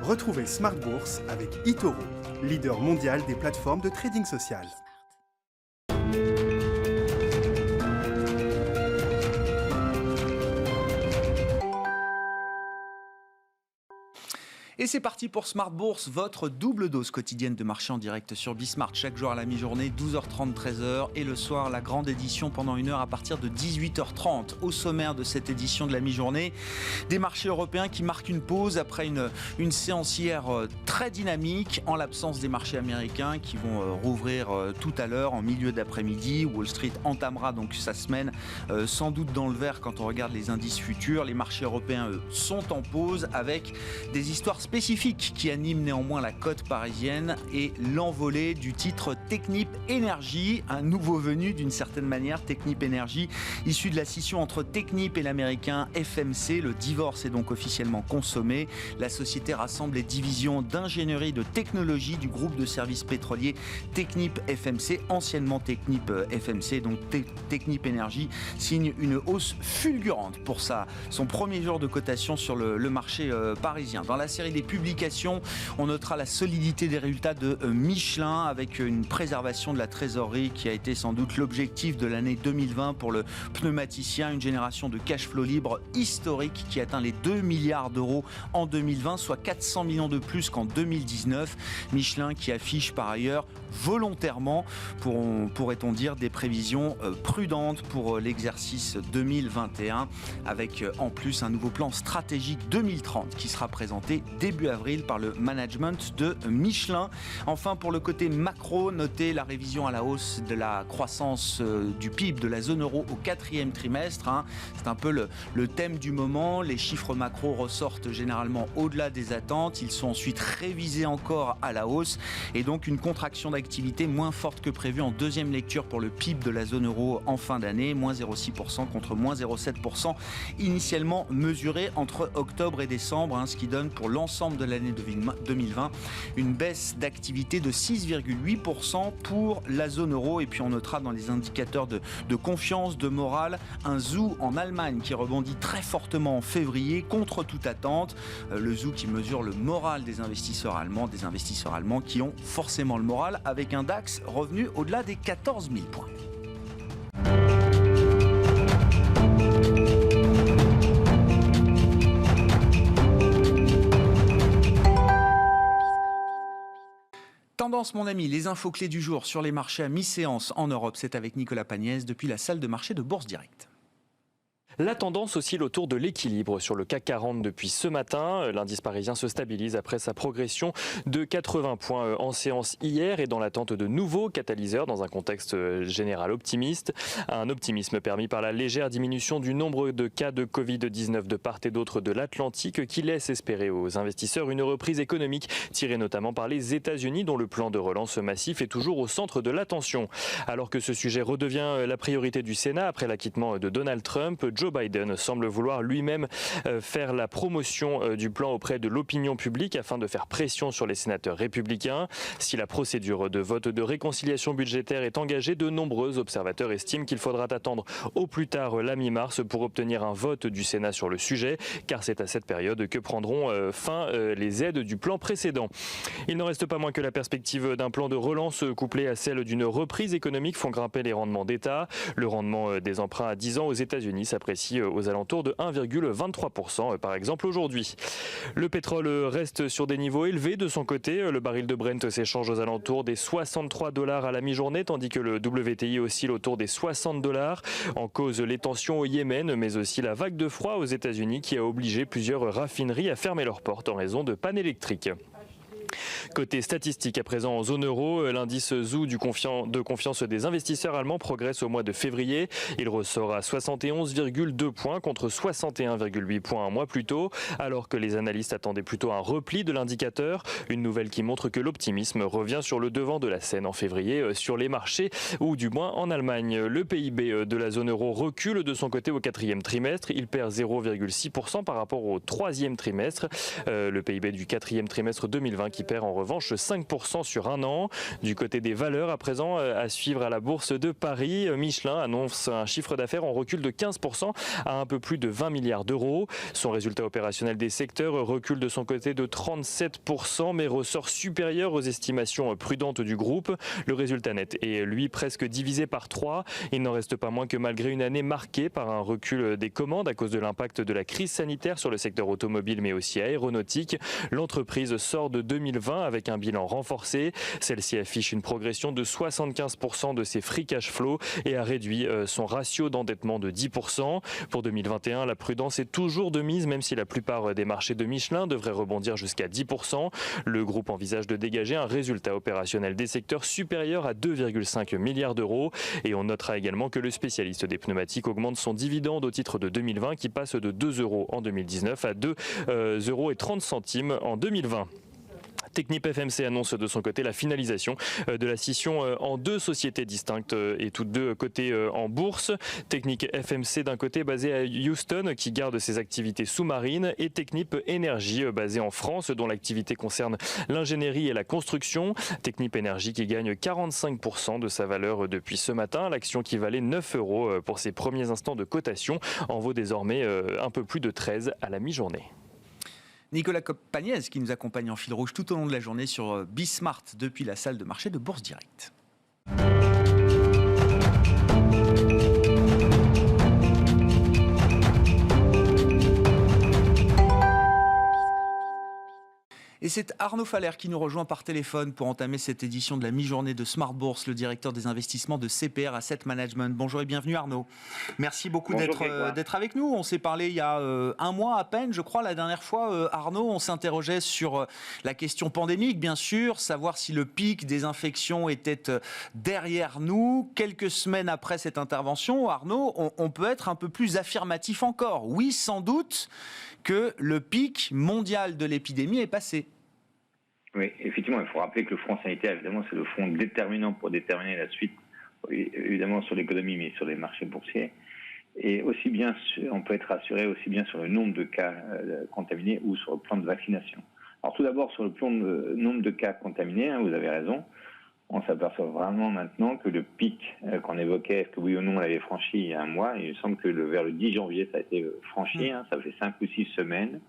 Retrouvez Smart Bourse avec eToro, leader mondial des plateformes de trading social. Et c'est parti pour Smart Bourse, votre double dose quotidienne de marché en direct sur Bismart. Chaque jour à la mi-journée, 12h30, 13h. Et le soir, la grande édition pendant 1 heure à partir de 18h30. Au sommaire de cette édition de la mi-journée, des marchés européens qui marquent une pause après une séance hier très dynamique, en l'absence des marchés américains qui vont rouvrir tout à l'heure en milieu d'après-midi. Wall Street entamera donc sa semaine sans doute dans le vert quand on regarde les indices futurs. Les marchés européens, eux, sont en pause avec des histoires spécifiques qui animent néanmoins la cote parisienne et l'envolée du titre Technip Energies, un nouveau venu d'une certaine manière, Technip Energies, issu de la scission entre Technip et l'américain FMC. Le divorce est donc officiellement consommé. La société rassemble les divisions d'ingénierie et de technologie du groupe de services pétroliers Technip FMC, anciennement Technip FMC, donc Technip Energies signe une hausse fulgurante pour son premier jour de cotation sur le marché parisien. Dans la série des publications, on notera la solidité des résultats de Michelin avec une préservation de la trésorerie qui a été sans doute l'objectif de l'année 2020 pour le pneumaticien, une génération de cash flow libre historique qui atteint les 2 milliards d'euros en 2020, soit 400 millions de plus qu'en 2019. Michelin qui affiche par ailleurs volontairement, pourrait-on dire, des prévisions prudentes pour l'exercice 2021 avec en plus un nouveau plan stratégique 2030 qui sera présenté début avril par le management de Michelin. Enfin, pour le côté macro, notez la révision à la hausse de la croissance du PIB de la zone euro au 4e trimestre. C'est un peu le thème du moment. Les chiffres macro ressortent généralement au-delà des attentes. Ils sont ensuite révisés encore à la hausse et donc une contraction d'activité moins forte que prévu en deuxième lecture pour le PIB de la zone euro en fin d'année, moins 0,6% contre moins 0,7% initialement mesuré entre octobre et décembre, ce qui donne pour l'ensemble de l'année 2020 une baisse d'activité de 6,8% pour la zone euro. Et puis on notera dans les indicateurs de confiance, de morale, un zoo en Allemagne qui rebondit très fortement en février contre toute attente. Le zoo qui mesure le moral des investisseurs allemands qui ont forcément le moral avec un DAX revenu au-delà des 14 000 points. Tendance, mon ami, les infos clés du jour sur les marchés à mi-séance en Europe, c'est avec Nicolas Pagnès depuis la salle de marché de Bourse Direct. La tendance oscille autour de l'équilibre sur le CAC 40 depuis ce matin. L'indice parisien se stabilise après sa progression de 80 points en séance hier et dans l'attente de nouveaux catalyseurs dans un contexte général optimiste. Un optimisme permis par la légère diminution du nombre de cas de Covid-19 de part et d'autre de l'Atlantique qui laisse espérer aux investisseurs une reprise économique tirée notamment par les États-Unis dont le plan de relance massif est toujours au centre de l'attention. Alors que ce sujet redevient la priorité du Sénat après l'acquittement de Donald Trump, Joe Biden semble vouloir lui-même faire la promotion du plan auprès de l'opinion publique afin de faire pression sur les sénateurs républicains. Si la procédure de vote de réconciliation budgétaire est engagée, de nombreux observateurs estiment qu'il faudra attendre au plus tard la mi-mars pour obtenir un vote du Sénat sur le sujet, car c'est à cette période que prendront fin les aides du plan précédent. Il n'en reste pas moins que la perspective d'un plan de relance couplée à celle d'une reprise économique font grimper les rendements d'État. Le rendement des emprunts à 10 ans aux États-Unis s'apprécie aux alentours de 1,23% par exemple aujourd'hui. Le pétrole reste sur des niveaux élevés de son côté. Le baril de Brent s'échange aux alentours des $63 à la mi-journée tandis que le WTI oscille autour des $60. En cause les tensions au Yémen mais aussi la vague de froid aux États-Unis qui a obligé plusieurs raffineries à fermer leurs portes en raison de pannes électriques. Côté statistique, à présent en zone euro, l'indice ZOO de confiance des investisseurs allemands progresse au mois de février. Il ressort à 71,2 points contre 61,8 points un mois plus tôt, alors que les analystes attendaient plutôt un repli de l'indicateur. Une nouvelle qui montre que l'optimisme revient sur le devant de la scène en février sur les marchés, ou du moins en Allemagne. Le PIB de la zone euro recule de son côté au 4e trimestre. Il perd 0,6% par rapport au 3e trimestre. Le PIB du 4e trimestre 2020 qui qui perd en revanche 5% sur un an. Du côté des valeurs, à présent, à suivre à la bourse de Paris, Michelin annonce un chiffre d'affaires en recul de 15% à un peu plus de 20 milliards d'euros. Son résultat opérationnel des secteurs recule de son côté de 37%, mais ressort supérieur aux estimations prudentes du groupe. Le résultat net est, lui, presque divisé par 3. Il n'en reste pas moins que malgré une année marquée par un recul des commandes à cause de l'impact de la crise sanitaire sur le secteur automobile, mais aussi aéronautique, l'entreprise sort de 2020 avec un bilan renforcé. Celle-ci affiche une progression de 75% de ses free cash flow et a réduit son ratio d'endettement de 10%. Pour 2021, la prudence est toujours de mise, même si la plupart des marchés de Michelin devraient rebondir jusqu'à 10%. Le groupe envisage de dégager un résultat opérationnel des secteurs supérieur à 2,5 milliards d'euros. Et on notera également que le spécialiste des pneumatiques augmente son dividende au titre de 2020 qui passe de 2 euros en 2019 à 2,30 euros en 2020. Technip FMC annonce de son côté la finalisation de la scission en 2 sociétés distinctes et toutes 2 cotées en bourse. Technip FMC d'un côté basé à Houston qui garde ses activités sous-marines et Technip Énergie basé en France dont l'activité concerne l'ingénierie et la construction. Technip Énergie qui gagne 45% de sa valeur depuis ce matin. L'action qui valait 9 euros pour ses premiers instants de cotation en vaut désormais un peu plus de 13 à la mi-journée. Nicolas Pagnès qui nous accompagne en fil rouge tout au long de la journée sur Bismart depuis la salle de marché de Bourse Direct. Et c'est Arnaud Faller qui nous rejoint par téléphone pour entamer cette édition de la mi-journée de Smart Bourse, le directeur des investissements de CPR Asset Management. Bonjour et bienvenue Arnaud. Merci beaucoup d'être avec nous. On s'est parlé il y a un mois à peine, je crois, la dernière fois. Arnaud, on s'interrogeait sur la question pandémique, bien sûr, savoir si le pic des infections était derrière nous. Quelques semaines après cette intervention, Arnaud, on peut être un peu plus affirmatif encore. Oui, sans doute que le pic mondial de l'épidémie est passé. Oui, effectivement, il faut rappeler que le front sanitaire, évidemment, c'est le front déterminant pour déterminer la suite, évidemment sur l'économie, mais sur les marchés boursiers. Et aussi bien, on peut être rassuré aussi bien sur le nombre de cas contaminés ou sur le plan de vaccination. Alors tout d'abord, sur le plan de nombre de cas contaminés, vous avez raison, on s'aperçoit vraiment maintenant que le pic qu'on évoquait, est-ce que oui ou non on l'avait franchi il y a un mois, il me semble que vers le 10 janvier, ça a été franchi, ça fait 5 ou 6 semaines.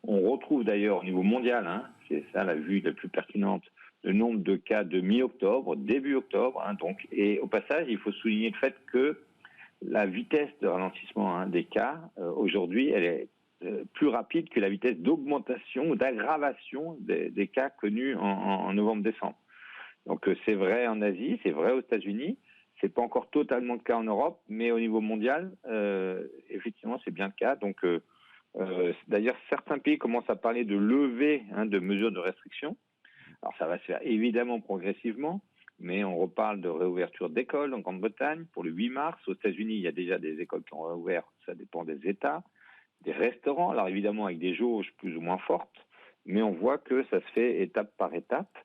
On retrouve d'ailleurs au niveau mondial, c'est ça la vue la plus pertinente, le nombre de cas de mi-octobre, début octobre. Donc, et au passage, il faut souligner le fait que la vitesse de ralentissement des cas, aujourd'hui, elle est plus rapide que la vitesse d'augmentation ou d'aggravation des cas connus en novembre-décembre. Donc c'est vrai en Asie, c'est vrai aux États-Unis, c'est pas encore totalement le cas en Europe, mais au niveau mondial, effectivement, c'est bien le cas. Donc d'ailleurs, certains pays commencent à parler de levée de mesures de restriction. Alors ça va se faire évidemment progressivement, mais on reparle de réouverture d'écoles en Grande-Bretagne pour le 8 mars. Aux États-Unis, il y a déjà des écoles qui ont réouvert, ça dépend des États. Des restaurants, alors évidemment avec des jauges plus ou moins fortes, mais on voit que ça se fait étape par étape.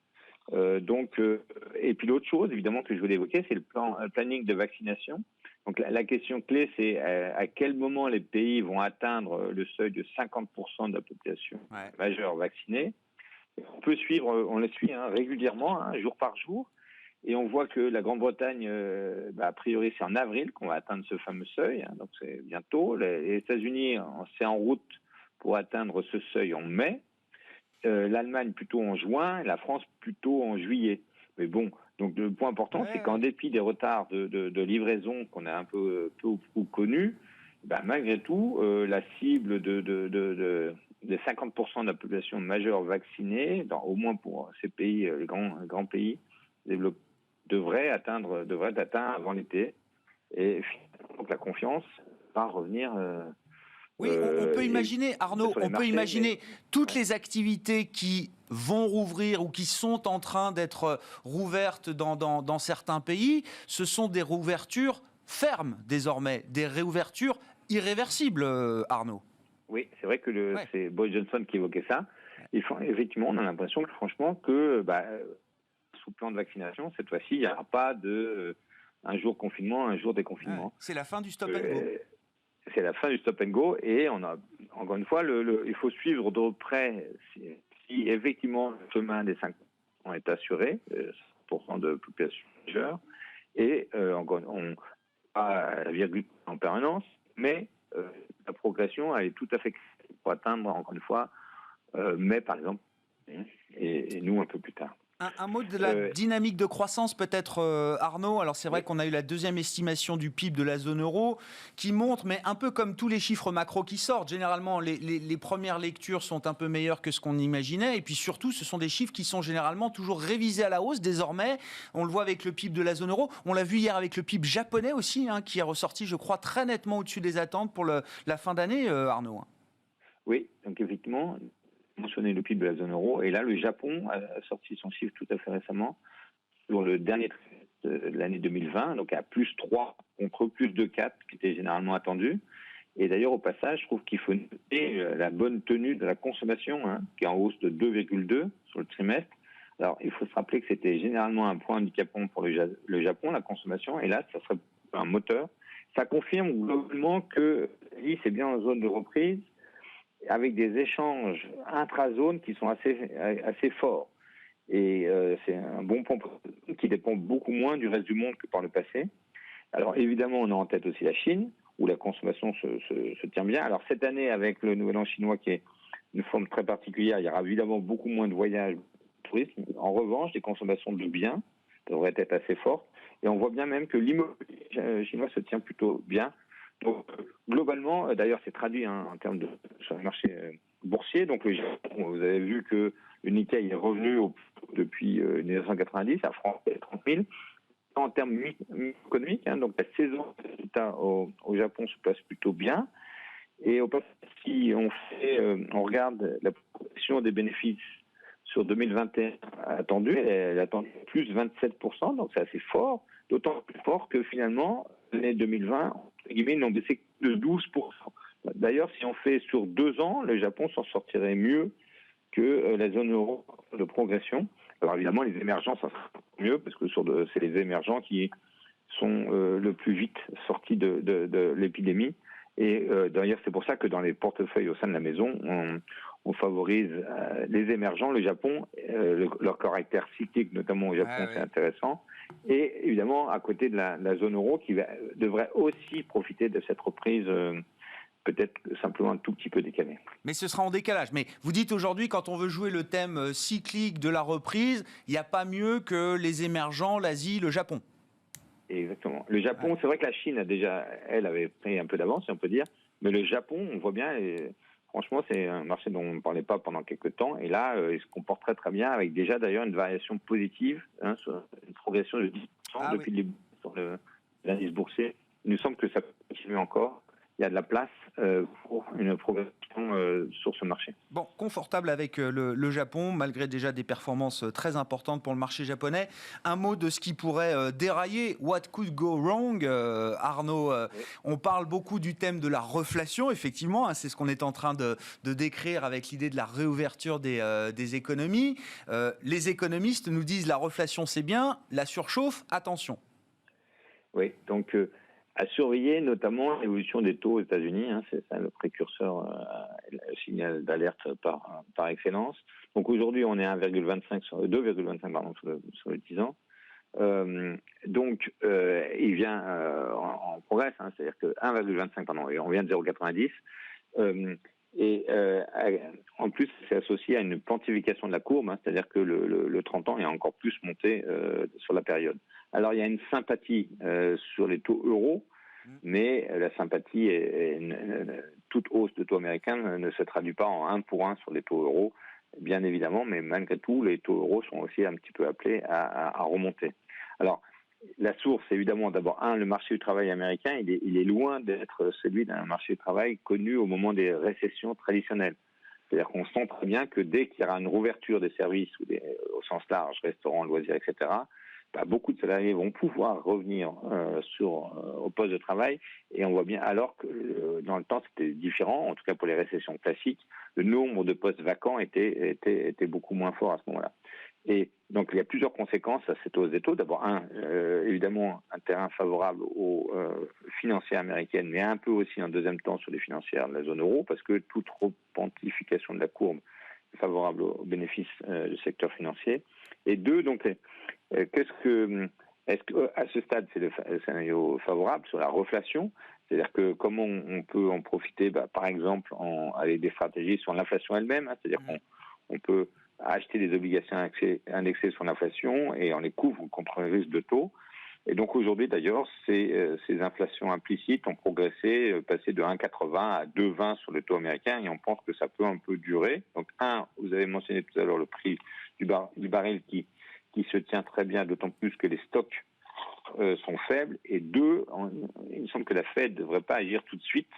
Et puis l'autre chose, évidemment, que je voulais évoquer, c'est le planning de vaccination. Donc la question clé, c'est à quel moment les pays vont atteindre le seuil de 50% de la population majeure vaccinée. On les suit régulièrement, jour par jour, et on voit que la Grande-Bretagne, a priori, c'est en avril qu'on va atteindre ce fameux seuil, donc c'est bientôt. Les États-Unis, c'est en route pour atteindre ce seuil en mai. L'Allemagne plutôt en juin, et la France plutôt en juillet. Mais bon, donc le point important, c'est qu'en dépit des retards de livraison qu'on a un peu connus, malgré tout, la cible de 50% de la population majeure vaccinée, au moins pour ces pays, les grands pays développés, devrait être atteint avant l'été. Et donc la confiance va revenir. Oui, on peut imaginer, Arnaud, toutes les activités qui vont rouvrir ou qui sont en train d'être rouvertes dans certains pays. Ce sont des réouvertures fermes désormais, des réouvertures irréversibles, Arnaud. Oui, c'est vrai que c'est Boris Johnson qui évoquait ça. Effectivement, on a l'impression que franchement sous plan de vaccination, cette fois-ci, il n'y aura pas un jour confinement, un jour déconfinement. Ouais, c'est la fin du stop and go. C'est la fin du stop and go et on a, encore une fois, il faut suivre de près si si effectivement le chemin des 5% est assuré, 5% de population majeure, et on a la virgule en permanence, mais la progression elle est tout à fait pour atteindre, encore une fois, mai par exemple, et nous un peu plus tard. Un mot de la dynamique de croissance peut-être, Arnaud. Alors c'est vrai qu'on a eu la deuxième estimation du PIB de la zone euro qui montre, mais un peu comme tous les chiffres macro qui sortent, généralement les premières lectures sont un peu meilleures que ce qu'on imaginait, et puis surtout ce sont des chiffres qui sont généralement toujours révisés à la hausse désormais. On le voit avec le PIB de la zone euro, on l'a vu hier avec le PIB japonais aussi, qui est ressorti je crois très nettement au-dessus des attentes pour la fin d'année, Arnaud. Oui, donc effectivement, mentionné le PIB de la zone euro, et là le Japon a sorti son chiffre tout à fait récemment sur le dernier trimestre de l'année 2020, donc à plus 3 contre plus de 4 qui était généralement attendu. Et d'ailleurs au passage, je trouve qu'il faut noter la bonne tenue de la consommation, qui est en hausse de 2,2 sur le trimestre. Alors il faut se rappeler que c'était généralement un point handicapant pour le Japon, la consommation, et là ça serait un moteur. Ça confirme globalement que c'est bien en zone de reprise, avec des échanges intra-zones qui sont assez forts. Et c'est un bon point qui dépend beaucoup moins du reste du monde que par le passé. Alors évidemment, on a en tête aussi la Chine, où la consommation se tient bien. Alors cette année, avec le Nouvel An chinois qui est une forme très particulière, il y aura évidemment beaucoup moins de voyages, de tourisme. En revanche, les consommations de biens devraient être assez fortes. Et on voit bien même que l'immobilier chinois se tient plutôt bien. Donc, globalement, d'ailleurs, c'est traduit en termes de sur le marché boursier. Donc, le Japon, vous avez vu que le Nikkei est revenu depuis 1990 à franchir 30 000. En termes économiques, donc la saison des résultats au Japon se place plutôt bien. Et au passage, si on regarde la progression des bénéfices sur 2021 attendue, elle est attendue plus 27%, donc c'est assez fort, d'autant plus fort que finalement, l'année 2020, ils n'ont baissé que de 12%. D'ailleurs, si on fait sur 2 ans, le Japon s'en sortirait mieux que la zone euro de progression. Alors évidemment, les émergents, ça sera mieux, parce que c'est les émergents qui sont le plus vite sortis de l'épidémie. Et d'ailleurs, c'est pour ça que dans les portefeuilles au sein de la maison, on favorise les émergents. Le Japon, leur caractère cyclique, notamment au Japon, c'est intéressant. Et évidemment, à côté de la zone euro, qui devrait aussi profiter de cette reprise peut-être simplement un tout petit peu décalée. Mais ce sera en décalage. Mais vous dites aujourd'hui, quand on veut jouer le thème cyclique de la reprise, il n'y a pas mieux que les émergents, l'Asie, le Japon. Exactement. Le Japon, c'est vrai que la Chine a déjà, elle avait pris un peu d'avance, si on peut dire, mais le Japon, on voit bien, et franchement, c'est un marché dont on ne parlait pas pendant quelques temps, et là, il se comporte très très bien, avec déjà d'ailleurs une variation positive, sur une progression de 10% depuis le début sur l'indice boursier. Il nous semble que ça continue encore. Il y a de la place pour une progression sur ce marché. Bon, confortable avec le Japon, malgré déjà des performances très importantes pour le marché japonais. Un mot de ce qui pourrait dérailler. What could go wrong, Arnaud? On parle beaucoup du thème de la reflation, effectivement. C'est ce qu'on est en train de décrire avec l'idée de la réouverture des économies. Les économistes nous disent la reflation, c'est bien. La surchauffe, attention. Oui, donc... à surveiller notamment l'évolution des taux aux États-Unis, c'est ça le précurseur, le signal d'alerte par excellence. Donc aujourd'hui, on est à 2,25 sur le 10 ans. Donc il vient en progrès, c'est-à-dire que 1,25, et on vient de 0,90. En plus, c'est associé à une quantification de la courbe, c'est-à-dire que le 30 ans est encore plus monté sur la période. Alors, il y a une sympathie sur les taux euros, mais la sympathie, toute hausse de taux américains ne se traduit pas en 1 pour 1 sur les taux euros, bien évidemment, mais malgré tout, les taux euros sont aussi un petit peu appelés à remonter. Alors, la source, évidemment, d'abord, le marché du travail américain, il est loin d'être celui d'un marché du travail connu au moment des récessions traditionnelles. C'est-à-dire qu'on sent très bien que dès qu'il y aura une rouverture des services, au sens large, restaurants, loisirs, etc., beaucoup de salariés vont pouvoir revenir au poste de travail. Et on voit bien, alors que dans le temps, c'était différent, en tout cas pour les récessions classiques, le nombre de postes vacants était beaucoup moins fort à ce moment-là. Et donc, il y a plusieurs conséquences à cette hausse des taux. D'abord, évidemment, un terrain favorable aux financières américaines, mais un peu aussi en deuxième temps sur les financières de la zone euro, parce que toute repentification de la courbe favorable aux bénéfices du secteur financier. Et deux, donc, est-ce qu'à ce stade, c'est le scénario favorable sur la reflation? C'est-à-dire que comment on peut en profiter, par exemple, avec des stratégies sur l'inflation elle-même, hein, c'est-à-dire qu'on peut acheter des obligations indexées sur l'inflation et on les couvre contre le risque de taux. Et donc aujourd'hui, d'ailleurs, ces inflations implicites ont progressé, passé de 1,80 à 2,20 sur le taux américain, et on pense que ça peut un peu durer. Donc vous avez mentionné tout à l'heure le prix du baril qui se tient très bien, d'autant plus que les stocks sont faibles. Et deux, il me semble que la Fed ne devrait pas agir tout de suite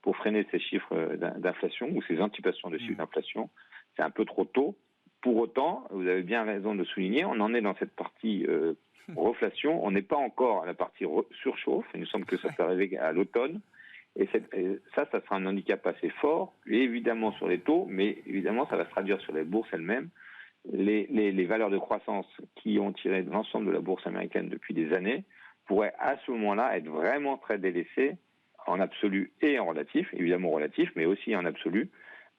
pour freiner ces chiffres d'inflation ou ces anticipations de chiffres d'inflation. C'est un peu trop tôt. Pour autant, vous avez bien raison de souligner, on en est dans cette partie reflation. On n'est pas encore à la partie surchauffe. Il nous semble que ça peut arriver à l'automne. Et ça sera un handicap assez fort, et évidemment sur les taux, mais évidemment ça va se traduire sur les bourses elles-mêmes. Les valeurs de croissance qui ont tiré de l'ensemble de la bourse américaine depuis des années pourraient à ce moment-là être vraiment très délaissées en absolu et en relatif, évidemment relatif, mais aussi en absolu.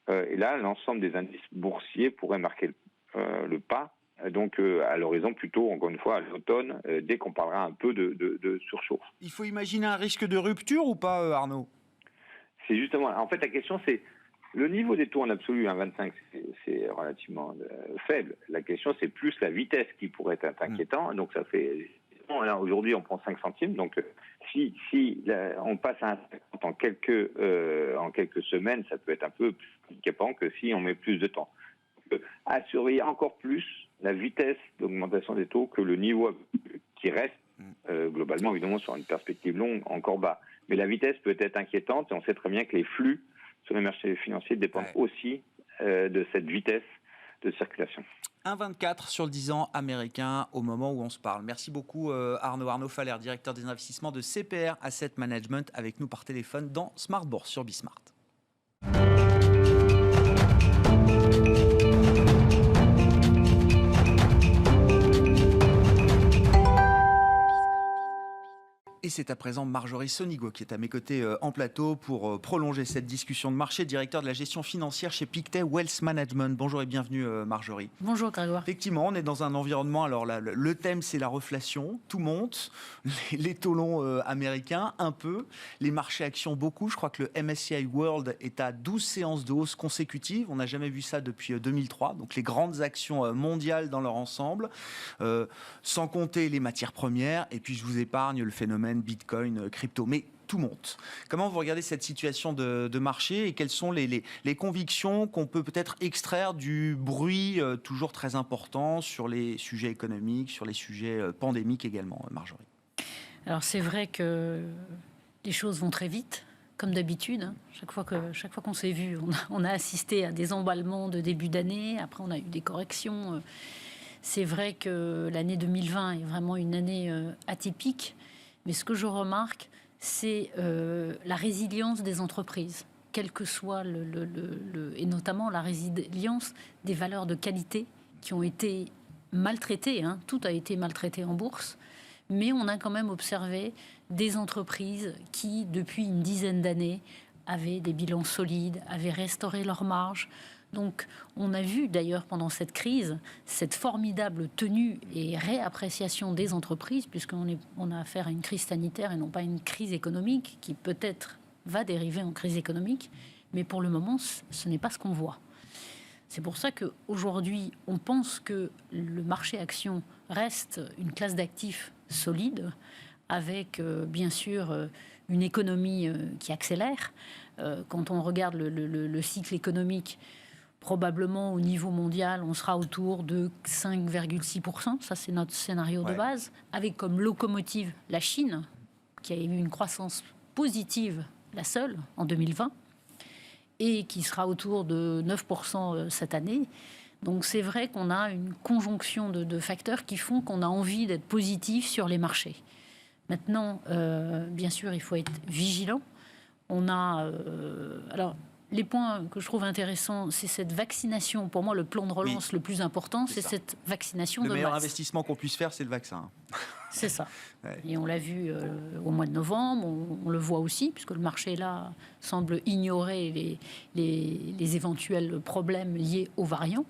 Et là, l'ensemble des indices boursiers pourraient marquer le pas. Donc à l'horizon plutôt, encore une fois, à l'automne, dès qu'on parlera un peu de surchauffe. Il faut imaginer un risque de rupture ou pas, Arnaud? C'est justement, en fait, la question c'est, le niveau des taux en absolu, 1,25, c'est relativement faible. La question c'est plus la vitesse qui pourrait être inquiétant. Donc ça fait, là, aujourd'hui on prend 5 centimes, donc si on passe à 1,50 en quelques semaines, ça peut être un peu plus handicapant que si on met plus de temps. À surveiller encore plus la vitesse d'augmentation des taux que le niveau qui reste globalement évidemment sur une perspective longue encore bas. Mais la vitesse peut être inquiétante et on sait très bien que les flux sur les marchés financiers dépendent aussi de cette vitesse de circulation. 1,24 sur le 10 ans américain au moment où on se parle. Merci beaucoup Arnaud Faller, directeur des investissements de CPR Asset Management, avec nous par téléphone dans Smart Bourse sur Bismart. Et c'est à présent Marjorie Sonigo qui est à mes côtés en plateau pour prolonger cette discussion de marché, directeur de la gestion financière chez Pictet Wealth Management. Bonjour et bienvenue Marjorie. Bonjour Grégoire. Effectivement, on est dans un environnement, alors là, le thème c'est la reflation, tout monte, les taux longs américains un peu, les marchés actions beaucoup, je crois que le MSCI World est à 12 séances de hausse consécutives, on n'a jamais vu ça depuis 2003, donc les grandes actions mondiales dans leur ensemble, sans compter les matières premières, et puis je vous épargne le phénomène Bitcoin, crypto, mais tout monte. Comment vous regardez cette situation de marché et quelles sont les convictions qu'on peut peut-être extraire du bruit toujours très important sur les sujets économiques, sur les sujets pandémiques également, Marjorie? Alors c'est vrai que les choses vont très vite, comme d'habitude. Chaque fois qu'on s'est vu, on a assisté à des emballements de début d'année. Après, on a eu des corrections. C'est vrai que l'année 2020 est vraiment une année atypique. Mais ce que je remarque, c'est la résilience des entreprises, quel que soit et notamment la résilience des valeurs de qualité qui ont été maltraitées. Tout a été maltraité en bourse, mais on a quand même observé des entreprises qui, depuis une dizaine d'années, avaient des bilans solides, avaient restauré leurs marges. Donc, on a vu d'ailleurs pendant cette crise, cette formidable tenue et réappréciation des entreprises, puisqu'on a affaire à une crise sanitaire et non pas une crise économique, qui peut-être va dériver en crise économique, mais pour le moment, ce n'est pas ce qu'on voit. C'est pour ça qu'aujourd'hui, on pense que le marché action reste une classe d'actifs solide, avec bien sûr une économie qui accélère. Quand on regarde le cycle économique, probablement au niveau mondial, on sera autour de 5,6%. Ça, c'est notre scénario de base. Avec comme locomotive la Chine, qui a eu une croissance positive, la seule, en 2020, et qui sera autour de 9% cette année. Donc c'est vrai qu'on a une conjonction de facteurs qui font qu'on a envie d'être positif sur les marchés. Maintenant, bien sûr, il faut être vigilant. On a... alors, les points que je trouve intéressants, c'est cette vaccination. Pour moi, le plan de relance le plus important, c'est cette vaccination de masse. Le meilleur investissement qu'on puisse faire, c'est le vaccin. C'est ça. Ouais. Et on l'a vu au mois de novembre, on le voit aussi, puisque le marché, là, semble ignorer les éventuels problèmes liés aux variants.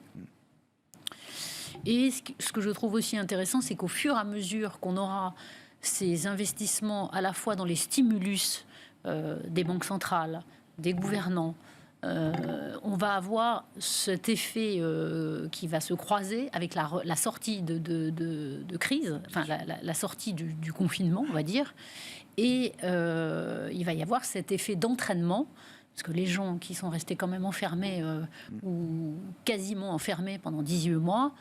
Et ce que je trouve aussi intéressant, c'est qu'au fur et à mesure qu'on aura ces investissements à la fois dans les stimulus des banques centrales, des gouvernants, on va avoir cet effet qui va se croiser avec la sortie de crise, enfin la sortie du confinement, on va dire. Et il va y avoir cet effet d'entraînement, parce que les gens qui sont restés quand même enfermés ou quasiment enfermés pendant 18 mois,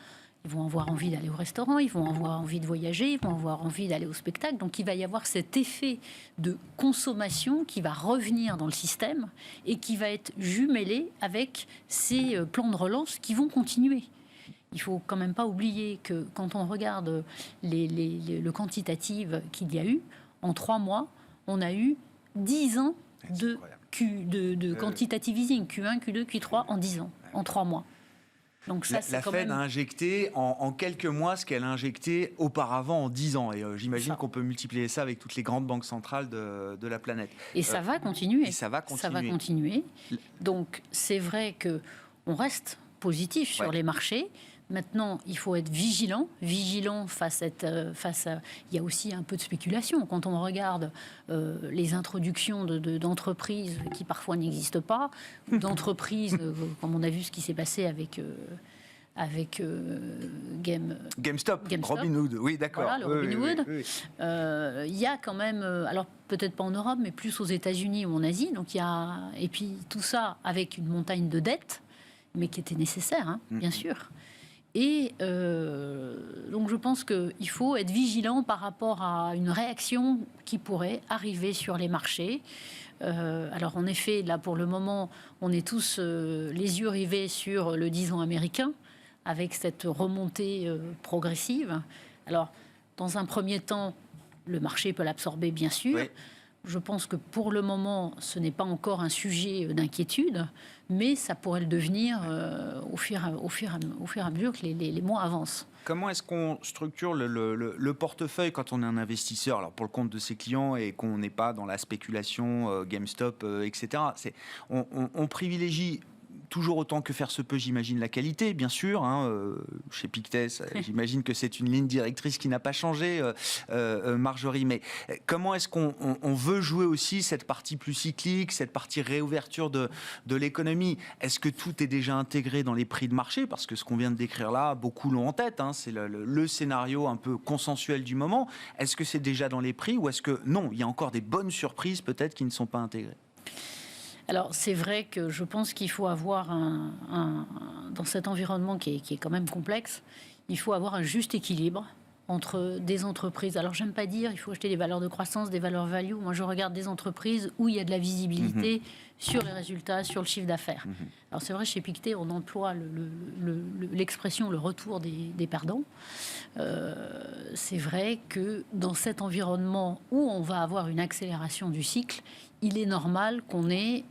ils vont avoir envie d'aller au restaurant, ils vont avoir envie de voyager, ils vont avoir envie d'aller au spectacle. Donc il va y avoir cet effet de consommation qui va revenir dans le système et qui va être jumelé avec ces plans de relance qui vont continuer. Il ne faut quand même pas oublier que quand on regarde le quantitatif qu'il y a eu, en 3 mois, on a eu 10 ans de quantitative easing, Q1, Q2, Q3 en 10 ans, en 3 mois. Donc ça, la Fed a injecté en quelques mois ce qu'elle a injecté auparavant en 10 ans. Et j'imagine qu'on peut multiplier ça avec toutes les grandes banques centrales de la planète. Et ça va continuer. Et ça va continuer. Donc c'est vrai qu'on reste positif sur les marchés. Maintenant, il faut être vigilant face à... Il y a aussi un peu de spéculation. Quand on regarde les introductions d'entreprises qui parfois n'existent pas, d'entreprises, comme on a vu ce qui s'est passé avec GameStop, Robinhood, oui, d'accord. Voilà, le Robinhood. Il y a quand même, alors peut-être pas en Europe, mais plus aux États-Unis ou en Asie. Donc et puis tout ça avec une montagne de dettes, mais qui était nécessaire, bien sûr. Et donc je pense qu'il faut être vigilant par rapport à une réaction qui pourrait arriver sur les marchés. Alors en effet, là pour le moment, on est tous les yeux rivés sur le 10 ans américain, avec cette remontée progressive. Alors dans un premier temps, le marché peut l'absorber bien sûr. Oui. Je pense que pour le moment, ce n'est pas encore un sujet d'inquiétude, mais ça pourrait le devenir au fur et à mesure que les mois avancent. Comment est-ce qu'on structure le portefeuille quand on est un investisseur, alors pour le compte de ses clients et qu'on n'est pas dans la spéculation, GameStop, etc. On privilégie toujours autant que faire se peut, j'imagine, la qualité, bien sûr. Chez Pictet, j'imagine que c'est une ligne directrice qui n'a pas changé, Marjorie. Mais comment est-ce qu'on veut jouer aussi cette partie plus cyclique, cette partie réouverture de l'économie? Est-ce que tout est déjà intégré dans les prix de marché? Parce que ce qu'on vient de décrire là, beaucoup l'ont en tête. C'est le scénario un peu consensuel du moment. Est-ce que c'est déjà dans les prix ou est-ce que non, il y a encore des bonnes surprises peut-être qui ne sont pas intégrées? Alors, c'est vrai que je pense qu'il faut avoir dans cet environnement qui est quand même complexe, il faut avoir un juste équilibre entre des entreprises. Alors, j'aime pas dire il faut acheter des valeurs de croissance, des valeurs value. Moi, je regarde des entreprises où il y a de la visibilité sur les résultats, sur le chiffre d'affaires. Alors, c'est vrai, chez Pictet, on emploie l'expression le retour des perdants. C'est vrai que dans cet environnement où on va avoir une accélération du cycle, il est normal qu'on ait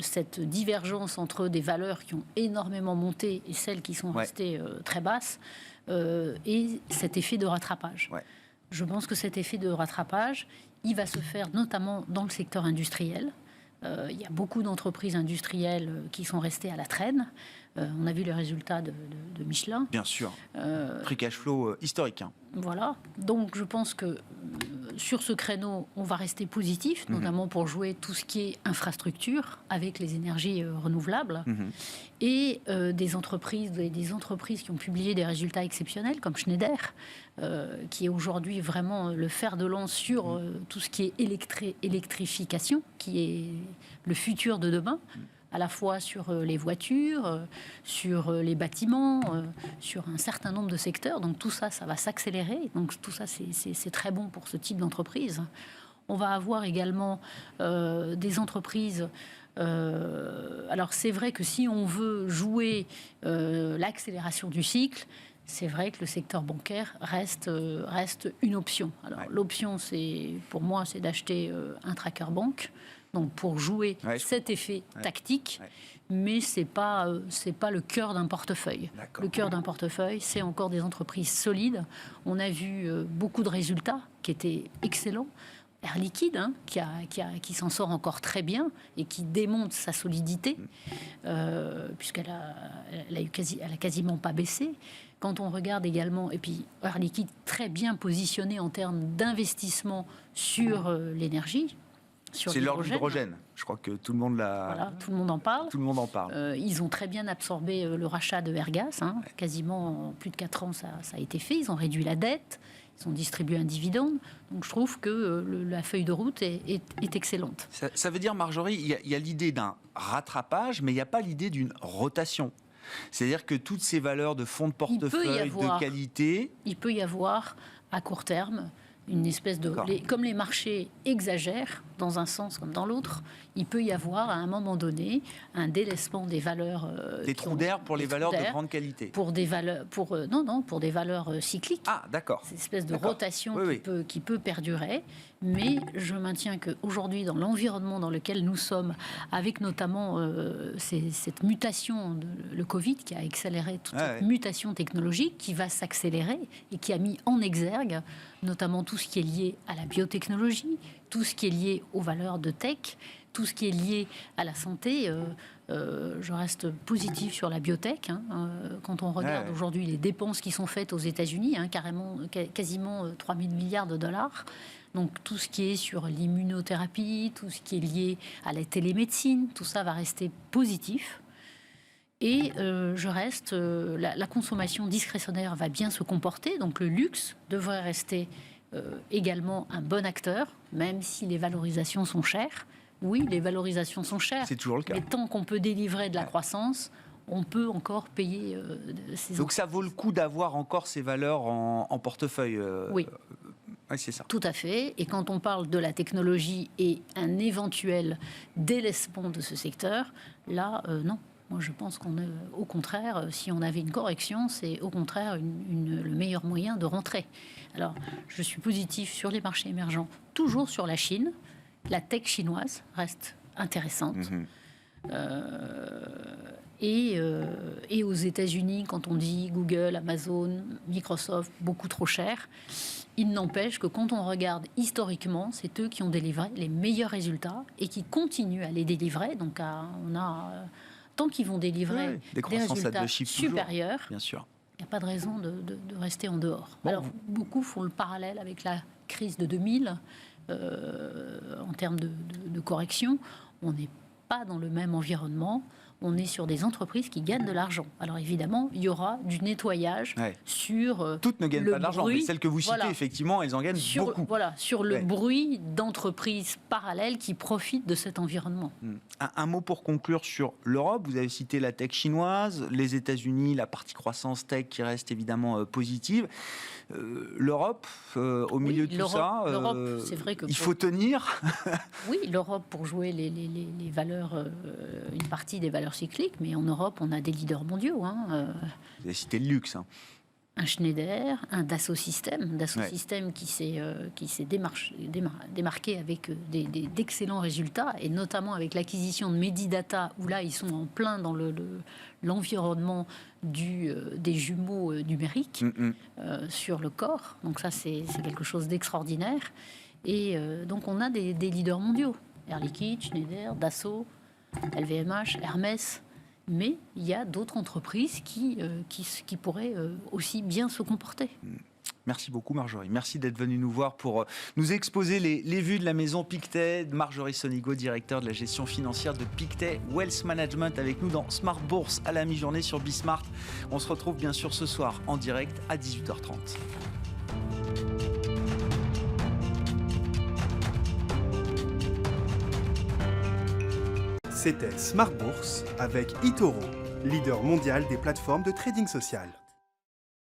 cette divergence entre des valeurs qui ont énormément monté et celles qui sont restées très basses, et cet effet de rattrapage. Ouais. Je pense que cet effet de rattrapage, il va se faire notamment dans le secteur industriel. Il y a beaucoup d'entreprises industrielles qui sont restées à la traîne. On a vu les résultats de Michelin. Bien sûr. Free cash flow historique. Voilà. Donc je pense que sur ce créneau, on va rester positif, notamment pour jouer tout ce qui est infrastructure avec les énergies renouvelables. Et des entreprises qui ont publié des résultats exceptionnels, comme Schneider, qui est aujourd'hui vraiment le fer de lance sur tout ce qui est électrification, qui est le futur de demain. À la fois sur les voitures, sur les bâtiments, sur un certain nombre de secteurs. Donc tout ça, ça va s'accélérer. Donc tout ça, c'est très bon pour ce type d'entreprise. On va avoir également des entreprises... alors c'est vrai que si on veut jouer l'accélération du cycle, c'est vrai que le secteur bancaire reste une option. Alors l'option, pour moi, c'est d'acheter un tracker banque. Donc pour jouer cet effet tactique, mais c'est pas le cœur d'un portefeuille. D'accord. Le cœur d'un portefeuille, c'est encore des entreprises solides. On a vu beaucoup de résultats qui étaient excellents. Air Liquide, qui s'en sort encore très bien et qui démontre sa solidité, puisqu'elle a quasiment pas baissé. Quand on regarde également, et puis Air Liquide très bien positionné en termes d'investissement sur l'énergie, sur c'est l'hydrogène. Je crois que tout le monde tout le monde en parle. Tout le monde en parle. Ils ont très bien absorbé le rachat de Airgas. Quasiment en plus de 4 ans, ça a été fait. Ils ont réduit la dette. Ils ont distribué un dividende. Donc je trouve que la feuille de route est excellente. Ça veut dire, Marjorie, il y a l'idée d'un rattrapage, mais il n'y a pas l'idée d'une rotation. C'est-à-dire que toutes ces valeurs de fonds de portefeuille, de qualité... Il peut y avoir, à court terme, une espèce de... Comme les marchés exagèrent, dans un sens comme dans l'autre, il peut y avoir, à un moment donné, un délaissement des valeurs... des trous d'air pour les valeurs de grande qualité. Pour des valeurs... pour des valeurs cycliques. Ah, d'accord. C'est une espèce de rotation qui peut perdurer. Mais je maintiens qu'aujourd'hui, dans l'environnement dans lequel nous sommes, avec notamment cette mutation, le Covid, qui a accéléré toute cette mutation technologique, qui va s'accélérer et qui a mis en exergue notamment tout ce qui est lié à la biotechnologie, tout ce qui est lié aux valeurs de tech, tout ce qui est lié à la santé. Je reste positif sur la biotech. Quand on regarde aujourd'hui les dépenses qui sont faites aux États-Unis, quasiment 3 000 milliards de dollars. Donc tout ce qui est sur l'immunothérapie, tout ce qui est lié à la télémédecine, tout ça va rester positif. Et la consommation discrétionnaire va bien se comporter. Donc le luxe devrait rester également un bon acteur, même si les valorisations sont chères. Oui, les valorisations sont chères. C'est toujours le cas. Mais tant qu'on peut délivrer de la croissance, on peut encore payer ces... Donc ça vaut le coup d'avoir encore ces valeurs en portefeuille Oui. Oui, c'est ça. Tout à fait. Et quand on parle de la technologie et un éventuel délaissement de ce secteur, là, non. Moi, je pense au contraire, si on avait une correction, c'est au contraire le meilleur moyen de rentrer. Alors, je suis positif sur les marchés émergents, toujours sur la Chine. La tech chinoise reste intéressante. Et aux États-Unis, quand on dit Google, Amazon, Microsoft, beaucoup trop cher, il n'empêche que quand on regarde historiquement, c'est eux qui ont délivré les meilleurs résultats et qui continuent à les délivrer. Donc, tant qu'ils vont délivrer des résultats supérieurs, bien sûr. Il n'y a pas de raison de rester en dehors. Bon. Alors, beaucoup font le parallèle avec la crise de 2000 en termes de correction. On n'est pas dans le même environnement. On est sur des entreprises qui gagnent de l'argent. Alors évidemment, il y aura du nettoyage sur toutes ne gagnent pas de l'argent, mais celles que vous citez, effectivement, elles en gagnent beaucoup. Voilà, sur le bruit d'entreprises parallèles qui profitent de cet environnement. Un mot pour conclure sur l'Europe. Vous avez cité la tech chinoise, les États-Unis, la partie croissance tech qui reste évidemment positive. L'Europe, au milieu de tout ça, c'est vrai que il faut tenir. Oui, l'Europe pour jouer les valeurs, une partie des valeurs cycliques, mais en Europe, on a des leaders mondiaux. Vous avez cité le luxe. Un Schneider, un Dassault Systèmes, qui s'est démarqué avec d'excellents résultats, et notamment avec l'acquisition de Medidata, où là, ils sont en plein dans l'environnement des jumeaux numériques sur le corps. Donc ça, c'est quelque chose d'extraordinaire. Et donc, on a des leaders mondiaux. Air Liquide, Schneider, Dassault, LVMH, Hermès. Mais il y a d'autres entreprises qui pourraient aussi bien se comporter. Merci beaucoup, Marjorie. Merci d'être venue nous voir pour nous exposer les vues de la maison Pictet. Marjorie Sonigo, directeur de la gestion financière de Pictet Wealth Management, avec nous dans Smart Bourse à la mi-journée sur Bismart. On se retrouve bien sûr ce soir en direct à 18h30. C'était Smart Bourse avec eToro, leader mondial des plateformes de trading social.